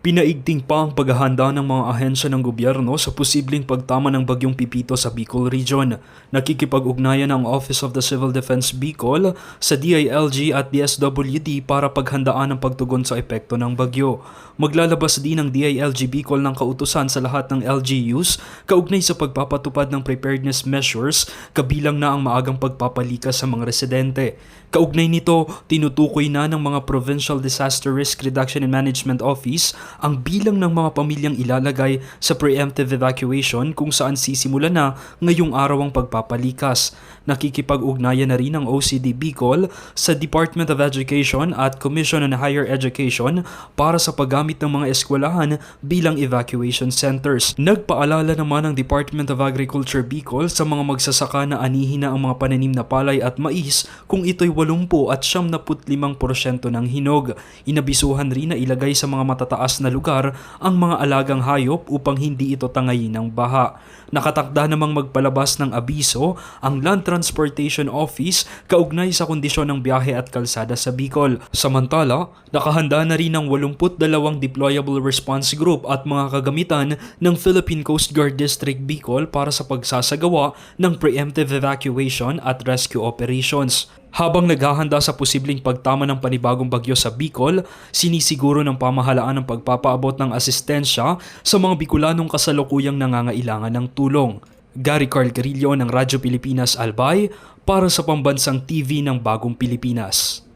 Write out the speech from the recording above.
Pinaigting pa ang paghahanda ng mga ahensya ng gobyerno sa posibleng pagtama ng bagyong Pipito sa Bicol Region. Nakikipag-ugnayan ang Office of the Civil Defense Bicol sa DILG at DSWD para paghandaan ang pagtugon sa epekto ng bagyo. Maglalabas din ang DILG Bicol ng kautusan sa lahat ng LGUs kaugnay sa pagpapatupad ng preparedness measures kabilang na ang maagang pagpapalikas sa mga residente. Kaugnay nito, tinutukoy na ng mga Provincial Disaster Risk Reduction and Management Office ang bilang ng mga pamilyang ilalagay sa preemptive evacuation kung saan sisimula na ngayong araw ang pagpapalikas. Nakikipag-ugnayan na rin ang OCD Bicol sa Department of Education at Commission on Higher Education para sa paggamit ng mga eskwelahan bilang evacuation centers. Nagpaalala naman ang Department of Agriculture Bicol sa mga magsasaka na anihin na ang mga pananim na palay at mais kung ito'y 80 at 75% ng hinog. Inabisuhan rin na ilagay sa mga matataas na lugar ang mga alagang hayop upang hindi ito tangayin ng baha. Nakatakda namang magpalabas ng abiso ang Land Transportation Office kaugnay sa kondisyon ng biyahe at kalsada sa Bicol. Samantala, nakahanda na rin ang 82 deployable response group at mga kagamitan ng Philippine Coast Guard District Bicol para sa pagsasagawa ng preemptive evacuation at rescue operations. Habang naghahanda sa posibleng pagtama ng panibagong bagyo sa Bicol, sinisiguro ng pamahalaan ang pagpapaabot ng asistensya sa mga Bicolanong kasalukuyang nangangailangan ng tulong. Gary Carl Carillo ng Radyo Pilipinas Albay para sa Pambansang TV ng Bagong Pilipinas.